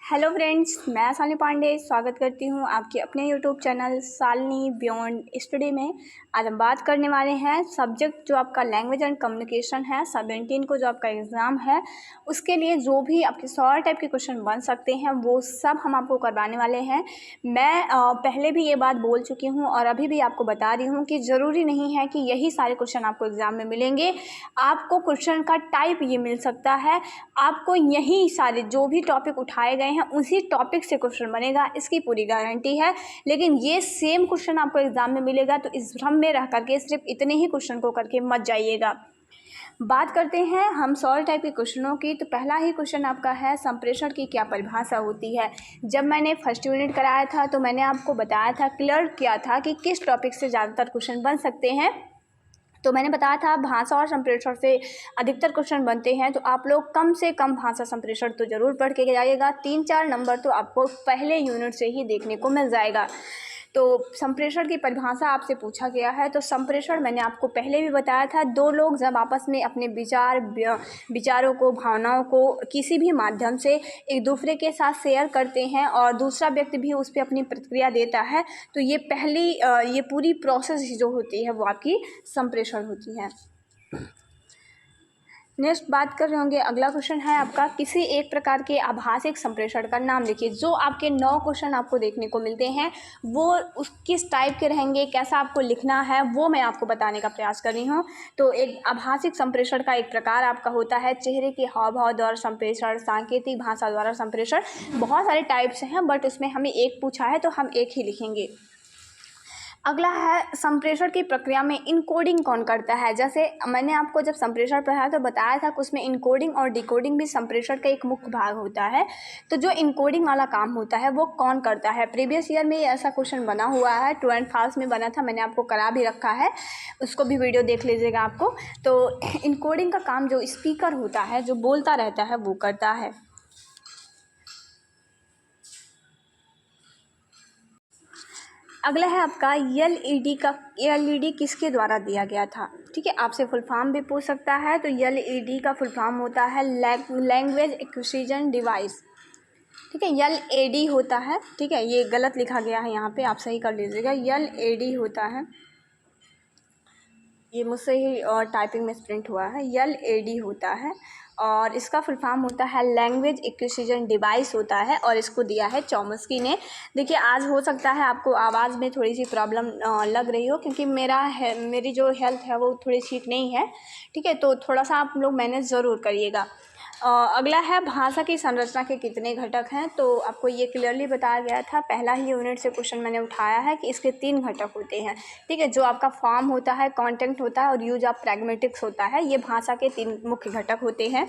Hello friends, मैं शालिनी पांडे स्वागत करती हूँ आपके अपने YouTube channel Shalini beyond study में। आज हम बात करने वाले हैं सब्जेक्ट जो आपका लैंग्वेज एंड कम्युनिकेशन है 17 को जो आपका एग्ज़ाम है उसके लिए जो भी आपके 100 टाइप के क्वेश्चन बन सकते हैं वो सब हम आपको करवाने वाले हैं। मैं पहले भी ये बात बोल चुकी हूँ और अभी भी आपको बता रही हूँ कि ज़रूरी नहीं है कि यही सारे क्वेश्चन आपको एग्ज़ाम में मिलेंगे। आपको क्वेश्चन का टाइप ये मिल सकता है, आपको यही सारे जो भी टॉपिक उठाए गए हैं उसी टॉपिक से क्वेश्चन बनेगा, इसकी पूरी गारंटी है। लेकिन ये सेम क्वेश्चन आपको एग्जाम में मिलेगा तो इस भ्रम में रह करके सिर्फ इतने ही क्वेश्चन को करके मत जाइएगा। बात करते हैं हम 100 टाइप के क्वेश्चनों की। तो पहला ही क्वेश्चन आपका है संप्रेषण की क्या परिभाषा होती है। जब मैंने फर्स्ट यूनिट कराया था तो मैंने आपको बताया था, क्लियर किया था कि किस टॉपिक से ज़्यादातर क्वेश्चन बन सकते हैं। तो मैंने बताया था भाषा और संप्रेषण से अधिकतर क्वेश्चन बनते हैं। तो आप लोग कम से कम भाषा संप्रेषण तो ज़रूर पढ़ के जाइएगा। 3-4 नंबर तो आपको पहले यूनिट से ही देखने को मिल जाएगा। तो संप्रेषण की परिभाषा आपसे पूछा गया है। तो संप्रेषण मैंने आपको पहले भी बताया था, दो लोग जब आपस में अपने विचारों को, भावनाओं को किसी भी माध्यम से एक दूसरे के साथ शेयर करते हैं और दूसरा व्यक्ति भी उस पर अपनी प्रतिक्रिया देता है, तो ये पूरी प्रोसेस जो होती है वो आपकी संप्रेषण होती है। नेक्स्ट बात कर रहे होंगे, अगला क्वेश्चन है आपका किसी एक प्रकार के आभासिक संप्रेषण का नाम लिखिए। जो आपके 9 क्वेश्चन आपको देखने को मिलते हैं वो उस किस टाइप के रहेंगे, कैसा आपको लिखना है वो मैं आपको बताने का प्रयास कर रही हूँ। तो एक आभासिक संप्रेषण का एक प्रकार आपका होता है चेहरे के हाव भाव द्वारा संप्रेषण, सांकेतिक भाषा द्वारा संप्रेषण। बहुत सारे टाइप्स हैं बट उसमें हमें एक पूछा है तो हम एक ही लिखेंगे। अगला है संप्रेषण की प्रक्रिया में इनकोडिंग कौन करता है। जैसे मैंने आपको जब संप्रेषण पढ़ाया तो बताया था कि उसमें इनकोडिंग और डिकोडिंग भी संप्रेषण का एक मुख्य भाग होता है। तो जो इनकोडिंग वाला काम होता है वो कौन करता है। प्रीवियस ईयर में ऐसा क्वेश्चन बना हुआ है, ट्रू एंड फॉल्स में बना था, मैंने आपको करा भी रखा है, उसको भी वीडियो देख लीजिएगा आपको। तो इनकोडिंग का काम जो स्पीकर होता है, जो बोलता रहता है, वो करता है। अगला है आपका एलईडी किसके द्वारा दिया गया था। ठीक है, आपसे फुल फॉर्म भी पूछ सकता है। तो एलईडी का फुल फॉर्म होता है लैंग्वेज एक्विजिशन डिवाइस। ठीक है, एलएडी होता है। ठीक है, ये गलत लिखा गया है यहाँ पे, आप सही कर लीजिएगा। एलएडी होता है, ये मुझसे ही टाइपिंग में प्रिंट हुआ है। एलएडी होता है और इसका फुल फॉर्म होता है लैंग्वेज एक्विजिशन डिवाइस होता है और इसको दिया है चॉम्स्की ने। देखिए, आज हो सकता है आपको आवाज़ में थोड़ी सी प्रॉब्लम लग रही हो क्योंकि मेरी जो हेल्थ है वो थोड़ी ठीक नहीं है। ठीक है, तो थोड़ा सा आप लोग मैनेज ज़रूर करिएगा। अगला है भाषा की संरचना के कितने घटक हैं। तो आपको ये क्लियरली बताया गया था, पहला ही यूनिट से क्वेश्चन मैंने उठाया है कि इसके 3 घटक होते हैं। ठीक है, जो आपका फॉर्म होता है, कंटेंट होता है और यूज ऑफ प्रैग्मेटिक्स होता है, ये भाषा के 3 मुख्य घटक होते हैं।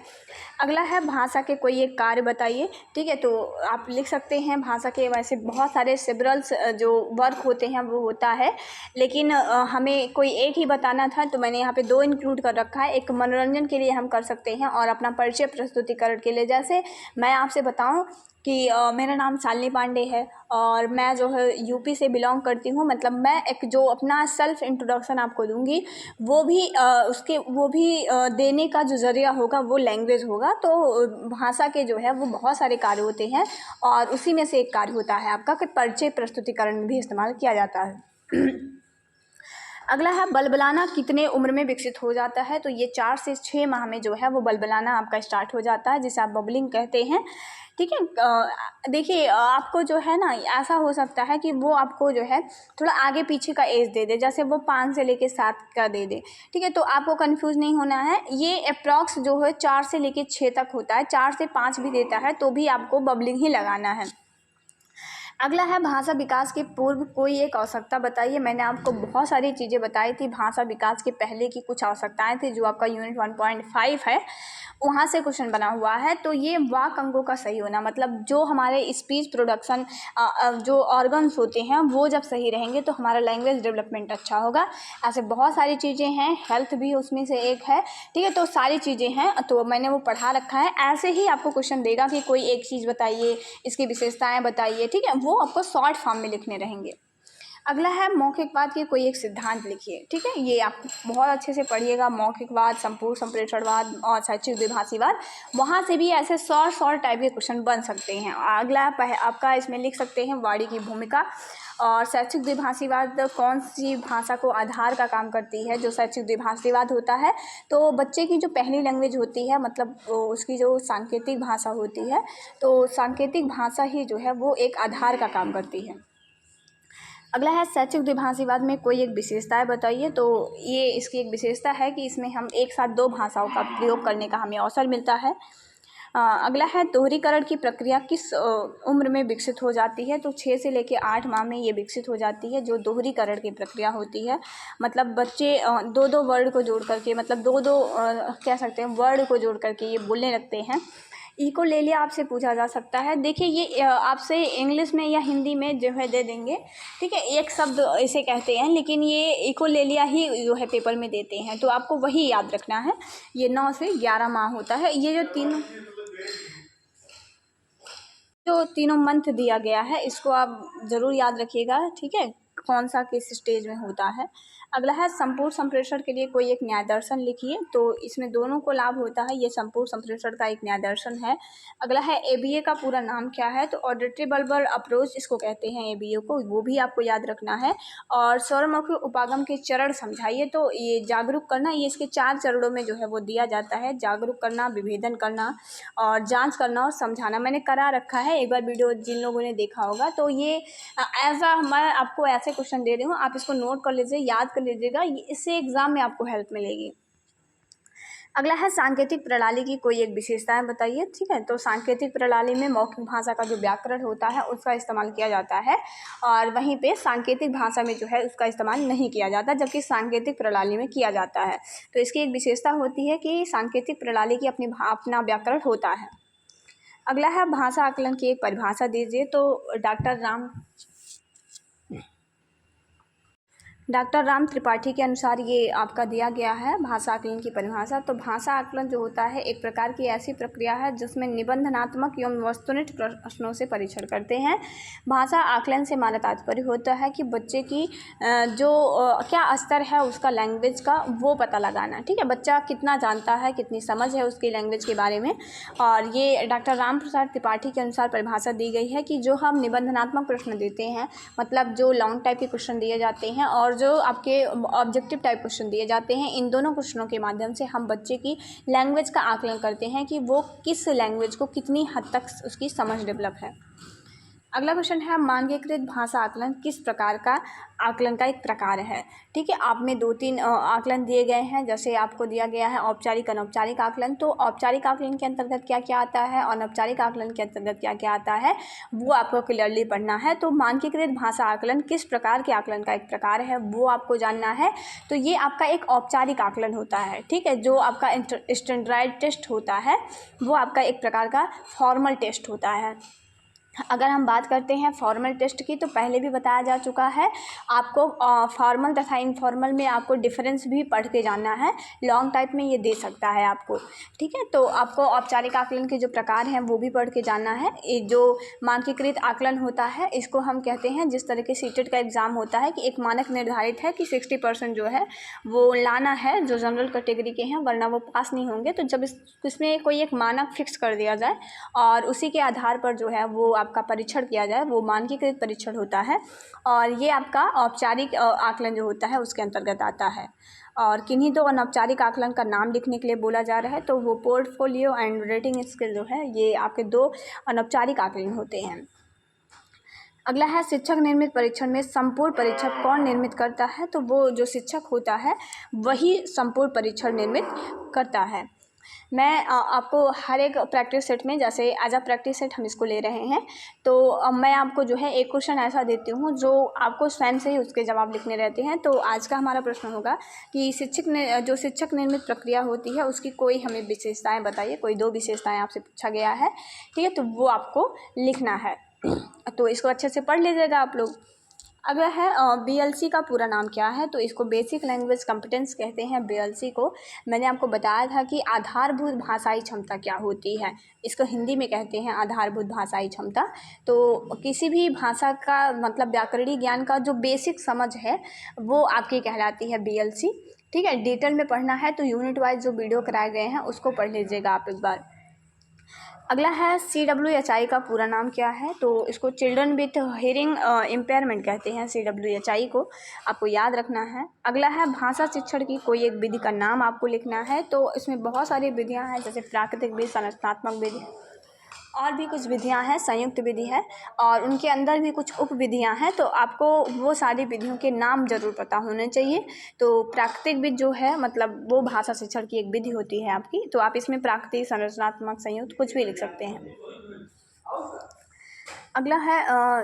अगला है भाषा के कोई एक कार्य बताइए। ठीक है, तो आप लिख सकते हैं भाषा के वैसे बहुत सारे सेवरल्स जो वर्क होते हैं वो होता है, लेकिन हमें कोई एक ही बताना था तो मैंने यहाँ पे 2 इंक्लूड कर रखा है। एक मनोरंजन के लिए हम कर सकते हैं और अपना परिचय प्रस्तुतिकरण के लिए। जैसे मैं आपसे बताऊं कि मेरा नाम शालिनी पांडे है और मैं जो है यूपी से बिलोंग करती हूँ, मतलब मैं एक जो अपना सेल्फ इंट्रोडक्शन आपको दूंगी वो भी देने का जो ज़रिया होगा वो लैंग्वेज होगा। तो भाषा के जो है वो बहुत सारे कार्य होते हैं और उसी में से एक कार्य होता है आपका कि परिचय प्रस्तुतिकरण में भी इस्तेमाल किया जाता है। अगला है बलबलाना कितने उम्र में विकसित हो जाता है। तो ये 4 से 6 माह में जो है वो बलबलाना आपका स्टार्ट हो जाता है, जिसे आप बबलिंग कहते हैं। ठीक है, देखिए आपको जो है ना ऐसा हो सकता है कि वो आपको जो है थोड़ा आगे पीछे का एज दे दे, जैसे वो 5 से लेके 7 का दे दे। ठीक है, तो आपको कंफ्यूज नहीं होना है। ये अप्रॉक्स जो है 4 से लेके 6 तक होता है, 4 से 5 भी देता है तो भी आपको बबलिंग ही लगाना है। अगला है भाषा विकास के पूर्व कोई एक आवश्यकता बताइए। मैंने आपको बहुत सारी चीज़ें बताई थी भाषा विकास के पहले की, कुछ आवश्यकताएं थी जो आपका यूनिट 1.5 है वहाँ से क्वेश्चन बना हुआ है। तो ये वाक अंगों का सही होना, मतलब जो हमारे स्पीच प्रोडक्शन जो ऑर्गन्स होते हैं वो जब सही रहेंगे तो हमारा लैंग्वेज डेवलपमेंट अच्छा होगा। ऐसे बहुत सारी चीज़ें हैं, हेल्थ भी उसमें से एक है। ठीक है, तो सारी चीज़ें हैं तो मैंने वो पढ़ा रखा है। ऐसे ही आपको क्वेश्चन देगा कि कोई एक चीज़ बताइए, इसकी विशेषताएं बताइए। ठीक है, वो आपको शॉर्ट फॉर्म में लिखने रहेंगे। अगला है मौखिकवाद के कोई एक सिद्धांत लिखिए। ठीक है, ये आप बहुत अच्छे से पढ़िएगा। मौखिकवाद, संपूर्ण संप्रेषणवाद और शैक्षिक द्विभाषीवाद, वहाँ से भी ऐसे शॉर्ट टाइप के क्वेश्चन बन सकते हैं। अगला आपका इसमें लिख सकते हैं वाणी की भूमिका। और शैक्षिक द्विभाषीवाद कौन सी भाषा को आधार का काम करती है। जो शैक्षिक द्विभाषीवाद होता है तो बच्चे की जो पहली लैंग्वेज होती है, मतलब उसकी जो सांकेतिक भाषा होती है, तो सांकेतिक भाषा ही जो है वो एक आधार का काम करती है। अगला है शैक्षिक द्विभाषीवाद में कोई एक विशेषताएं बताइए। तो ये इसकी एक विशेषता है कि इसमें हम एक साथ 2 भाषाओं का प्रयोग करने का हमें अवसर मिलता है। अगला है दोहरीकरण की प्रक्रिया किस उम्र में विकसित हो जाती है। तो 6 से लेकर 8 माह में ये विकसित हो जाती है, जो दोहरीकरण की प्रक्रिया होती है। मतलब बच्चे 2-2 वर्ड को जोड़ करके, मतलब 2-2 कह सकते हैं वर्ड को जोड़ करके ये बोलने लगते हैं। इकोलेलिया आपसे पूछा जा सकता है। देखिए ये आपसे इंग्लिश में या हिंदी में जो है दे देंगे। ठीक है, एक शब्द इसे कहते हैं, लेकिन ये इकोलेलिया ही जो है पेपर में देते हैं, तो आपको वही याद रखना है। ये 9 से 11 माह होता है। ये जो तीनों मंथ दिया गया है, इसको आप ज़रूर याद रखिएगा। ठीक है, कौन सा किस स्टेज में होता है। अगला है संपूर्ण संप्रेषण के लिए कोई एक न्याय दर्शन लिखिए। तो इसमें दोनों को लाभ होता है, ये संपूर्ण संप्रेषण का एक न्याय दर्शन है। अगला है एबीए का पूरा नाम क्या है। तो ऑडिटरी बल्बर अप्रोच इसको कहते हैं एबीए को, वो भी आपको याद रखना है। और स्वरमुखी उपागम के चरण समझाइए। तो ये जागरूक करना, ये इसके 4 चरणों में जो है वो दिया जाता है। जागरूक करना, विभेदन करना और जांच करना और समझाना। मैंने करा रखा है, एक बार वीडियो जिन लोगों ने देखा होगा। तो ये ऐसा मैं आपको ऐसे क्वेश्चन दे रही हूँ, आप इसको नोट कर लीजिए, याद कर लीजिएगा, इससे एग्जाम में आपको हेल्प मिलेगी। अगला है सांकेतिक प्रणाली की कोई एक विशेषताएं बताइए। ठीक है, तो सांकेतिक प्रणाली में मौखिक भाषा का जो व्याकरण होता है उसका इस्तेमाल किया जाता है, और वहीं पे सांकेतिक भाषा में जो है उसका इस्तेमाल नहीं किया जाता, जबकि सांकेतिक प्रणाली में किया जाता है। तो इसकी एक विशेषता होती है कि सांकेतिक प्रणाली की अपना व्याकरण होता है। अगला है भाषा आकलन की एक परिभाषा दीजिए। तो डॉक्टर राम त्रिपाठी के अनुसार ये आपका दिया गया है भाषा आकलन की परिभाषा। तो भाषा आकलन जो होता है एक प्रकार की ऐसी प्रक्रिया है जिसमें निबंधनात्मक एवं वस्तुनिष्ठ प्रश्नों से परीक्षण करते हैं। भाषा आकलन से हमारा तात्पर्य होता है कि बच्चे की जो क्या स्तर है उसका लैंग्वेज का, वो पता लगाना। ठीक है, बच्चा कितना जानता है, कितनी समझ है उसकी लैंग्वेज के बारे में। और ये डॉक्टर राम प्रसाद त्रिपाठी के अनुसार परिभाषा दी गई है कि जो हम निबंधनात्मक प्रश्न देते हैं, मतलब जो लॉन्ग टाइप के क्वेश्चन दिए जाते हैं और जो आपके ऑब्जेक्टिव टाइप क्वेश्चन दिए जाते हैं, इन दोनों क्वेश्चनों के माध्यम से हम बच्चे की लैंग्वेज का आकलन करते हैं कि वो किस लैंग्वेज को कितनी हद तक उसकी समझ डेवलप है। अगला क्वेश्चन है मानकीकृत भाषा आकलन किस प्रकार का आकलन का एक प्रकार है। ठीक है, आप में 2-3 आकलन दिए गए हैं। जैसे आपको दिया गया है औपचारिक अनौपचारिक आकलन। तो औपचारिक आकलन के अंतर्गत क्या क्या आता है और अनौपचारिक आकलन के अंतर्गत क्या क्या आता है, वो आपको क्लियरली पढ़ना है। तो मानकीकृत भाषा आकलन किस प्रकार के आकलन का एक प्रकार है, वो आपको जानना है। तो ये आपका एक औपचारिक आकलन होता है। ठीक है, जो आपका स्टैंडर्ड टेस्ट होता है वो आपका एक प्रकार का फॉर्मल टेस्ट होता है। अगर हम बात करते हैं फॉर्मल टेस्ट की, तो पहले भी बताया जा चुका है आपको। फॉर्मल तथा इनफॉर्मल में आपको डिफरेंस भी पढ़ के जानना है। लॉन्ग टाइप में ये दे सकता है आपको। ठीक है, तो आपको औपचारिक आकलन के जो प्रकार हैं वो भी पढ़ के जानना है। ये जो मानकीकृत आकलन होता है इसको हम कहते हैं, जिस तरह के सीटेट का एग्ज़ाम होता है कि एक मानक निर्धारित है कि 60% जो है वो लाना है जो जनरल कैटेगरी के हैं, वरना वो पास नहीं होंगे। तो जब इसमें कोई एक मानक फिक्स कर दिया जाए और उसी के आधार पर जो है वो आपका परीक्षण किया जाए, वो मानकीकृत परीक्षण होता है। और ये आपका औपचारिक आकलन जो होता है उसके अंतर्गत आता है। और किन्हीं 2 अनौपचारिक आकलन का नाम लिखने के लिए बोला जा रहा है। तो वो पोर्टफोलियो एंड रेटिंग स्किल जो है, ये आपके 2 अनौपचारिक आकलन होते हैं। अगला है शिक्षक निर्मित परीक्षण में संपूर्ण परीक्षक कौन निर्मित करता है। तो वो जो शिक्षक होता है वही संपूर्ण परीक्षण निर्मित करता है। मैं आपको हर एक प्रैक्टिस सेट में, जैसे एज अ प्रैक्टिस सेट हम इसको ले रहे हैं, तो मैं आपको जो है एक क्वेश्चन ऐसा देती हूँ जो आपको स्वयं से ही उसके जवाब लिखने रहते हैं। तो आज का हमारा प्रश्न होगा कि जो शिक्षक निर्मित प्रक्रिया होती है उसकी कोई हमें विशेषताएं बताइए। कोई 2 विशेषताएं आपसे पूछा गया है। ठीक है, तो वो आपको लिखना है। तो इसको अच्छे से पढ़ लीजिएगा आप लोग। अगला है BLC का पूरा नाम क्या है, तो इसको बेसिक लैंग्वेज कॉम्पिटेंस कहते हैं BLC को। मैंने आपको बताया था कि आधारभूत भाषाई क्षमता क्या होती है, इसको हिंदी में कहते हैं आधारभूत भाषाई क्षमता। तो किसी भी भाषा का मतलब व्याकरणीय ज्ञान का जो बेसिक समझ है वो आपकी कहलाती है BLC। ठीक है, डिटेल में पढ़ना है तो यूनिट वाइज जो वीडियो कराए गए हैं उसको पढ़ लीजिएगा आप एक बार। अगला है CWHI का पूरा नाम क्या है, तो इसको चिल्ड्रन विथ हियरिंग इम्पेयरमेंट कहते हैं CWHI को, आपको याद रखना है। अगला है भाषा शिक्षण की कोई एक विधि का नाम आपको लिखना है, तो इसमें बहुत सारी विधियां हैं जैसे प्राकृतिक विधि, संरचनात्मक विधि और भी कुछ विधियां हैं, संयुक्त विधि है और उनके अंदर भी कुछ उप विधियां हैं, तो आपको वो सारी विधियों के नाम जरूर पता होने चाहिए। तो प्राकृतिक विधि जो है मतलब वो भाषा शिक्षण की एक विधि होती है आपकी, तो आप इसमें प्राकृतिक, संरचनात्मक, संयुक्त कुछ भी लिख सकते हैं। अगला है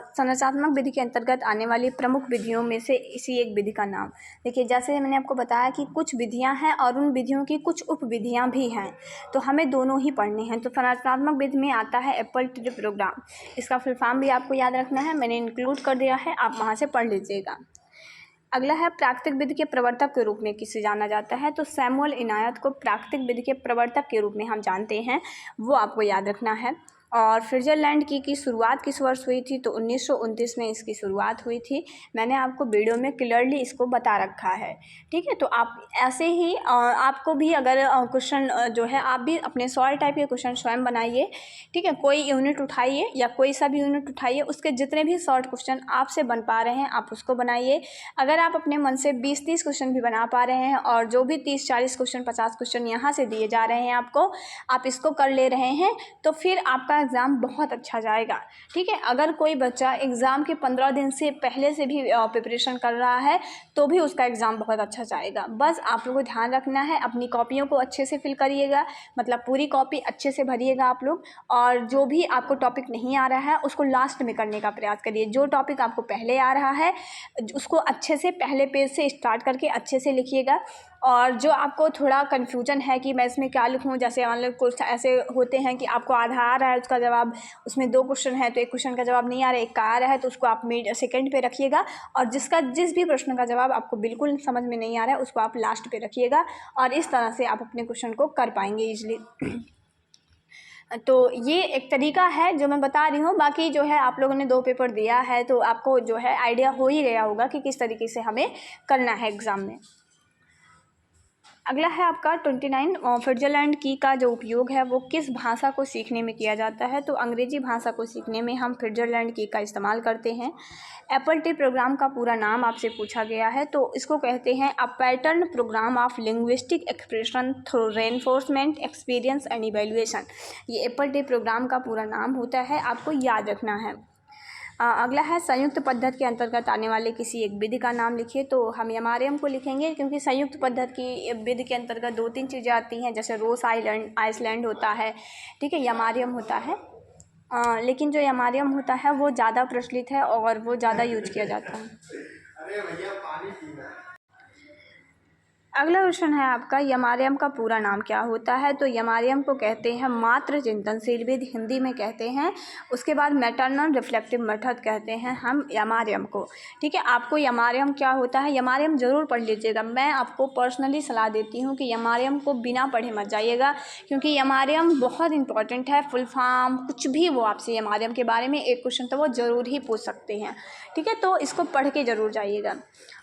संरचनात्मक विधि के अंतर्गत आने वाली प्रमुख विधियों में से इसी एक विधि का नाम। देखिए जैसे मैंने आपको बताया कि कुछ विधियां हैं और उन विधियों की कुछ उप विधियां भी हैं, तो हमें दोनों ही पढ़ने हैं। तो संरचनात्मक विधि में आता है एप्पल ट्री प्रोग्राम, इसका फुल फॉर्म भी आपको याद रखना है, मैंने इंक्लूड कर दिया है, आप वहाँ से पढ़ लीजिएगा। अगला है प्राकृतिक विधि के प्रवर्तक के रूप में किसे जाना जाता है, तो सैमुअल इनायत को प्राकृतिक विधि के प्रवर्तक के रूप में हम जानते हैं, वो आपको याद रखना है। और स्विट्ज़रलैंड की शुरुआत किस वर्ष हुई थी, तो 1929 में इसकी शुरुआत हुई थी। मैंने आपको वीडियो में क्लियरली इसको बता रखा है। ठीक है, तो आप ऐसे ही आपको भी अगर क्वेश्चन जो है आप भी अपने सॉल्व टाइप के क्वेश्चन स्वयं बनाइए। ठीक है, कोई यूनिट उठाइए या कोई सा भी यूनिट उठाइए, उसके जितने भी शॉर्ट क्वेश्चन आपसे बन पा रहे हैं आप उसको बनाइए। अगर आप अपने मन से 20-30 क्वेश्चन भी बना पा रहे हैं और जो भी 30-40 क्वेश्चन 50 क्वेश्चन यहाँ से दिए जा रहे हैं आपको, आप इसको कर ले रहे हैं, तो फिर आपका एग्ज़ाम बहुत अच्छा जाएगा। ठीक है, अगर कोई बच्चा एग्ज़ाम के 15 दिन से पहले से भी प्रिपरेशन कर रहा है तो भी उसका एग्ज़ाम बहुत अच्छा जाएगा। बस आप लोगों को ध्यान रखना है, अपनी कॉपियों को अच्छे से फिल करिएगा, मतलब पूरी कॉपी अच्छे से भरिएगा आप लोग, और जो भी आपको टॉपिक नहीं आ रहा है उसको लास्ट में करने का प्रयास करिए। जो टॉपिक आपको पहले आ रहा है उसको अच्छे से पहले पेज से स्टार्ट करके अच्छे से लिखिएगा। और जो आपको थोड़ा कन्फ्यूजन है कि मैं इसमें क्या लिखूँ, जैसे मान लो कुछ ऐसे होते हैं कि आपको आधा आ रहा है उसका जवाब, उसमें 2 क्वेश्चन है तो एक क्वेश्चन का जवाब नहीं आ रहा है, एक का आ रहा है, तो उसको आप सेकंड पे रखिएगा, और जिस भी प्रश्न का जवाब आपको बिल्कुल समझ में नहीं आ रहा है उसको आप लास्ट पे रखिएगा, और इस तरह से आप अपने क्वेश्चन को कर पाएंगे ईजिली। तो ये एक तरीका है जो मैं बता रही हूँ। बाकी जो है आप लोगों ने 2 पेपर दिया है तो आपको जो है आइडिया हो ही गया होगा कि किस तरीके से हमें करना है एग्ज़ाम में। अगला है आपका 29 स्विट्ज़रलैंड की का जो उपयोग है वो किस भाषा को सीखने में किया जाता है, तो अंग्रेजी भाषा को सीखने में हम स्विट्ज़रलैंड की का इस्तेमाल करते हैं। एप्पल ट्री प्रोग्राम का पूरा नाम आपसे पूछा गया है, तो इसको कहते हैं a pattern program of linguistic expression through reinforcement experience and evaluation. ये एप्पल ट्री प्रोग्राम का पूरा नाम होता है, आपको याद रखना है। अगला है संयुक्त पद्धति के अंतर्गत आने वाले किसी एक विधि का नाम लिखिए, तो हम एमआरएम को लिखेंगे क्योंकि संयुक्त पद्धति की विधि के अंतर्गत 2-3 चीज़ें आती हैं, जैसे रोस आइसलैंड होता है, ठीक है, एमआरएम होता है। लेकिन जो एमआरएम होता है वो ज़्यादा प्रचलित है और वो ज़्यादा यूज किया जाता है। अरे भैया पानी पीना। अगला क्वेश्चन है आपका एमआरएम का पूरा नाम क्या होता है, तो एमआरएम को कहते हैं मात्र चिंतनशील विधि, हिंदी में कहते हैं। उसके बाद मैटरनल रिफ्लेक्टिव मेथड कहते हैं हम एमआरएम को। ठीक है, आपको एमआरएम क्या होता है, एमआरएम ज़रूर पढ़ लीजिएगा। मैं आपको पर्सनली सलाह देती हूँ कि एमआरएम को बिना पढ़े मत जाइएगा, क्योंकि एमआरएम बहुत इंपॉर्टेंट है। फुल फॉर्म कुछ भी वो आपसे एमआरएम के बारे में एक क्वेश्चन तो वो ज़रूर ही पूछ सकते हैं। ठीक है, तो इसको पढ़ के ज़रूर जाइएगा,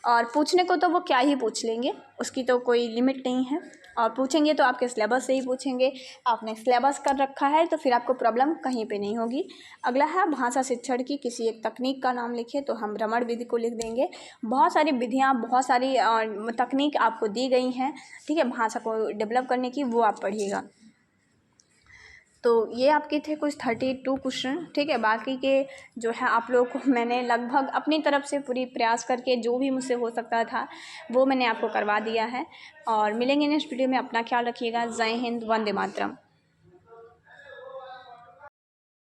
और पूछने को तो वो क्या ही पूछ लेंगे, उसकी तो कोई लिमिट नहीं है, और पूछेंगे तो आपके सिलेबस से ही पूछेंगे। आपने सिलेबस कर रखा है तो फिर आपको प्रॉब्लम कहीं पे नहीं होगी। अगला है भाषा शिक्षण की किसी एक तकनीक का नाम लिखिए, तो हम रमण विधि को लिख देंगे। बहुत सारी विधियाँ, बहुत सारी तकनीक आपको दी गई हैं, ठीक है, भाषा को डेवलप करने की, वो आप पढ़िएगा। तो ये आपके थे कुछ 32 क्वेश्चन। ठीक है, बाकी के जो है आप लोगों को मैंने लगभग अपनी तरफ से पूरी प्रयास करके जो भी मुझसे हो सकता था वो मैंने आपको करवा दिया है। और मिलेंगे नेक्स्ट वीडियो में, अपना ख्याल रखिएगा। जय हिंद, वंदे मातरम।